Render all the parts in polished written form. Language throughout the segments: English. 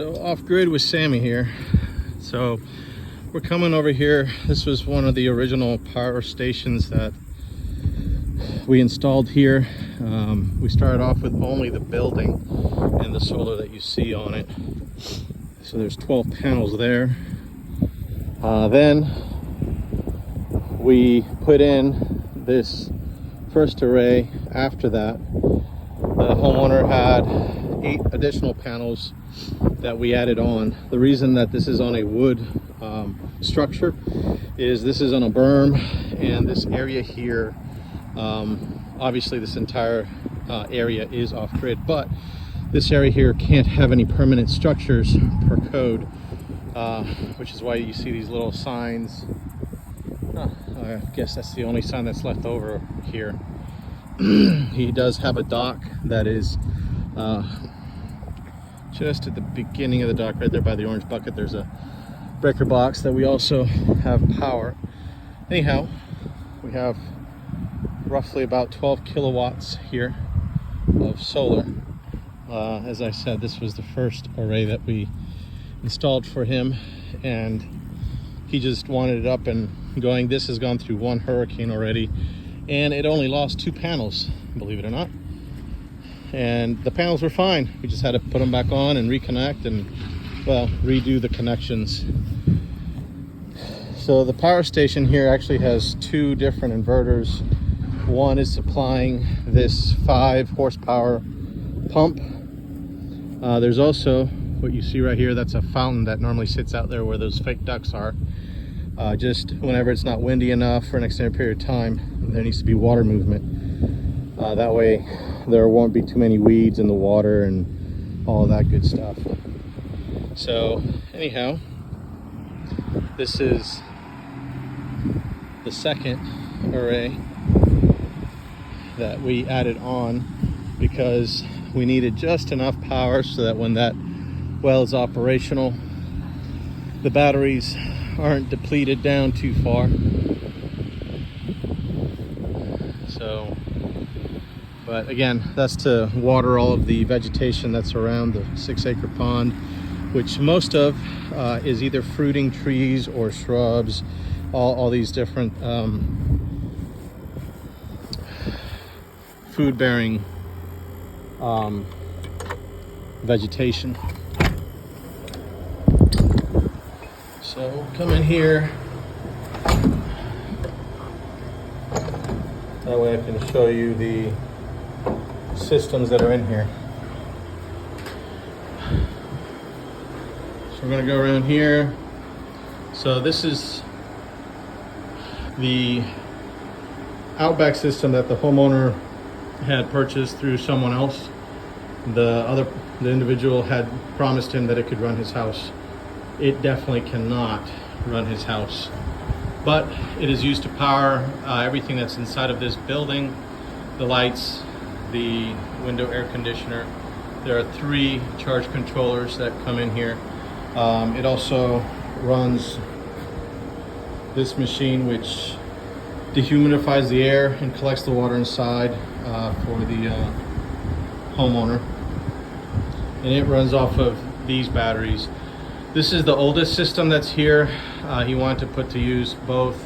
So off grid with Sammy here. So we're coming over here. This was one of the original power stations that we installed here. We started off with only the building and the solar that you see on it. So there's 12 panels there. Then we put in this first array. After that, the homeowner had 8 additional panels that we added on. The reason that this is on a wood structure is this is on a berm, and this area here, obviously this entire area is off grid, but this area here can't have any permanent structures per code, which is why you see these little signs. I guess that's the only sign that's left over here. He does have a dock that is just at the beginning of the dock, right there by the orange bucket. There's a breaker box that we also have power. Anyhow, we have roughly about 12 kilowatts here of solar. As I said, this was the first array that we installed for him, and he just wanted it up and going. This has gone through 1 hurricane already, and it only lost 2 panels, believe it or not. And the panels were fine. We just had to put them back on and reconnect and, well, redo the connections. So the power station here actually has 2 different inverters. One is supplying this 5 horsepower pump. There's also what you see right here. That's a fountain that normally sits out there where those fake ducks are. Just whenever it's not windy enough for an extended period of time, there needs to be water movement. That way there won't be too many weeds in the water and all of that good stuff. So anyhow, this is the second array that we added on because we needed just enough power so that when that well is operational, the batteries aren't depleted down too far. So, but again, that's to water all of the vegetation that's around the 6-acre pond, which most of is either fruiting trees or shrubs, all these different food-bearing vegetation. So come in here. That way I can show you the systems that are in here. So we're going to go around here. So this is the Outback system that the homeowner had purchased through someone else. The individual had promised him that it could run his house. It definitely cannot run his house, but it is used to power everything that's inside of this building, the lights, the window air conditioner. There are 3 charge controllers that come in here. It also runs this machine which dehumidifies the air and collects the water inside for the homeowner, and it runs off of these batteries. This is the oldest system that's here. He wanted to put to use both.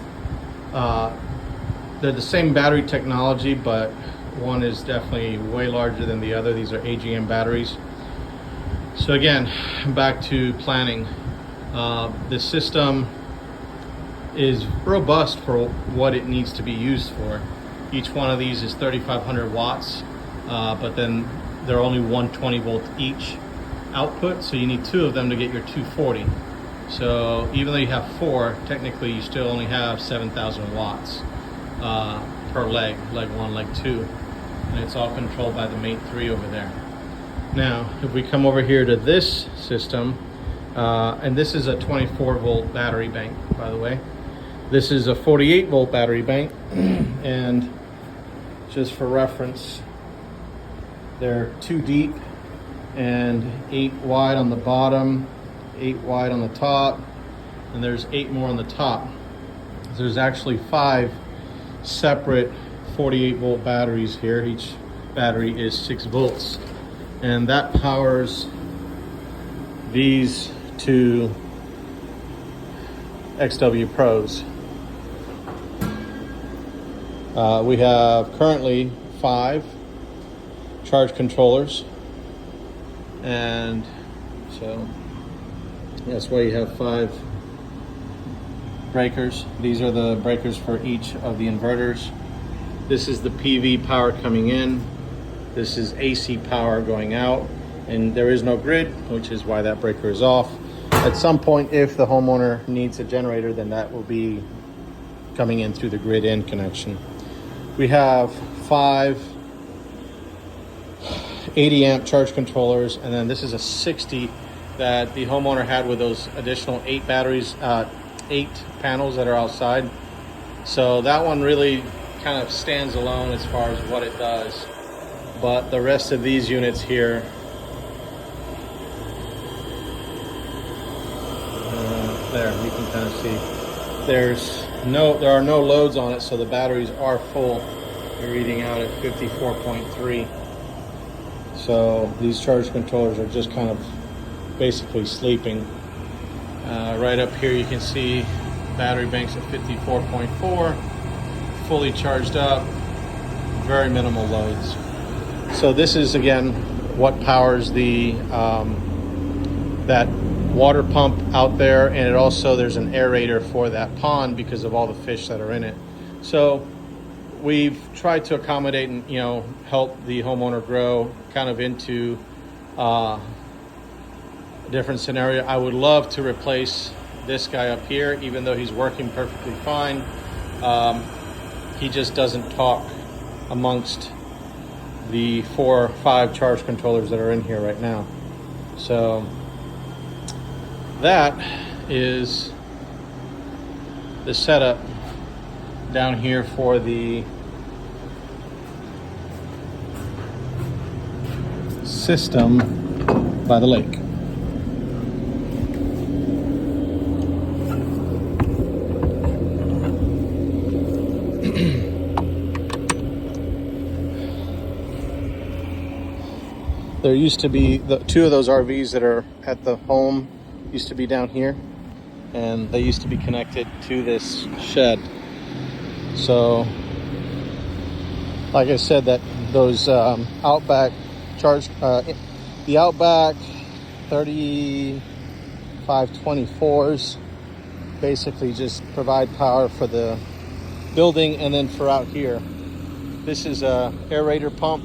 They're the same battery technology, but one is definitely way larger than the other. These are AGM batteries. So again, back to planning. The system is robust for what it needs to be used for. Each one of these is 3,500 watts, but then they're only 120 volt each output, so you need 2 of them to get your 240. So even though you have 4, technically you still only have 7,000 watts per leg 1, leg 2, and it's all controlled by the Mate 3 over there. Now if we come over here to this system, and this is a 24 volt battery bank, by the way. This is a 48 volt battery bank, and just for reference, they're 2 deep and 8 wide on the bottom, 8 wide on the top, and there's 8 more on the top. So there's actually 5 separate 48 volt batteries here. Each battery is 6 volts, and that powers these two XW Pros. We have currently 5 charge controllers, and so that's why you have 5 breakers. These are the breakers for each of the inverters. This is the PV power coming in. This is AC power going out, and there is no grid, which is why that breaker is off. At some point, if the homeowner needs a generator, then that will be coming in through the grid in connection. We have 5 80 amp charge controllers, and then this is a 60 that the homeowner had with those additional 8 batteries, 8 panels that are outside. So that one really kind of stands alone as far as what it does. But the rest of these units here, there you can kind of see there are no loads on it, so the batteries are full. They're reading out at 54.3. So these charge controllers are just kind of basically sleeping. Right up here you can see battery banks at 54.4, fully charged up, very minimal loads. So this is again what powers the that water pump out there, and it also, there's an aerator for that pond because of all the fish that are in it. So we've tried to accommodate and, you know, help the homeowner grow kind of into a different scenario. I would love to replace this guy up here, even though he's working perfectly fine. He just doesn't talk amongst the 4 or 5 charge controllers that are in here right now. So that is the setup down here for the system by the lake. There used to be 2 of those RVs that are at the home used to be down here, and they used to be connected to this shed. So like I said, that those Outback charge, the Outback 3524s basically just provide power for the building and then for out here. This is a aerator pump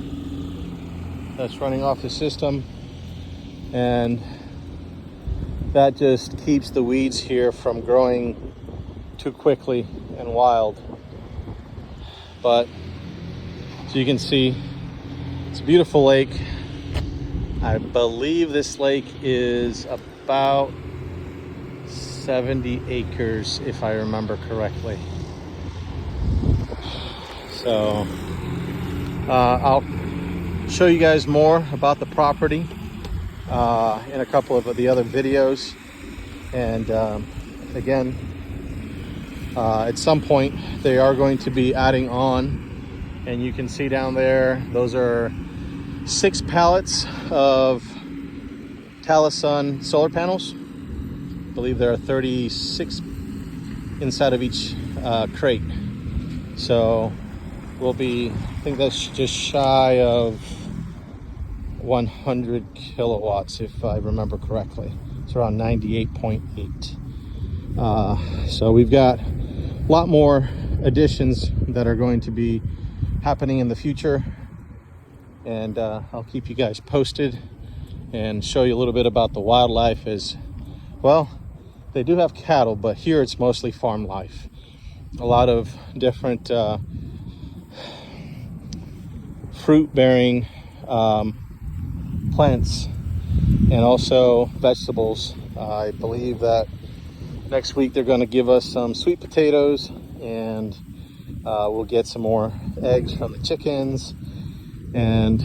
that's running off the system, and that just keeps the weeds here from growing too quickly and wild. But so you can see, it's a beautiful lake. I believe this lake is about 70 acres, if I remember correctly. So I'll show you guys more about the property in a couple of the other videos. And again, at some point they are going to be adding on, and you can see down there, those are 6 pallets of Talisun solar panels. I believe there are 36 inside of each crate. So we'll be, I think that's just shy of 100 kilowatts, if I remember correctly. It's around 98.8. So we've got a lot more additions that are going to be happening in the future, and I'll keep you guys posted and show you a little bit about the wildlife. As well, they do have cattle, but here it's mostly farm life. A lot of different fruit-bearing plants and also vegetables. I believe that next week they're going to give us some sweet potatoes, and we'll get some more eggs from the chickens, and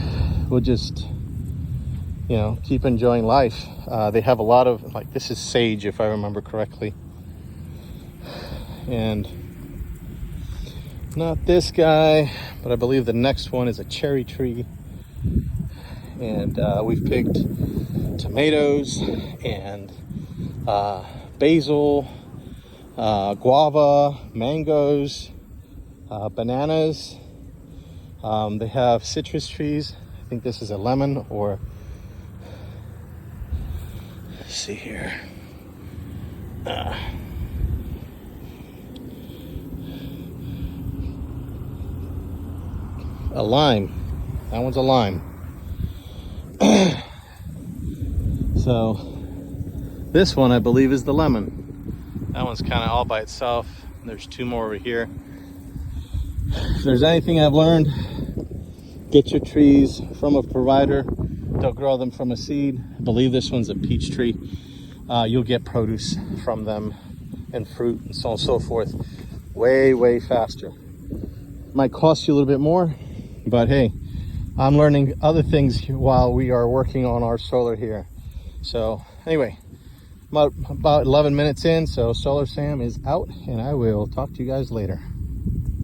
we'll just, you know, keep enjoying life. They have a lot of, like, this is sage, if I remember correctly, and not this guy, but I believe the next one is a cherry tree. And we've picked tomatoes and basil, guava, mangoes, bananas. They have citrus trees. I think this is a lemon, or let's see here. A lime. That one's a lime. So this one I believe is the lemon. That one's kind of all by itself. There's two more over here. If there's anything I've learned, get your trees from a provider. Don't grow them from a seed. I believe this one's a peach tree. You'll get produce from them and fruit and so on and so forth way faster. Might cost you a little bit more, but hey, I'm learning other things while we are working on our solar here. So anyway, I'm about 11 minutes in, so Solar Sam is out, and I will talk to you guys later.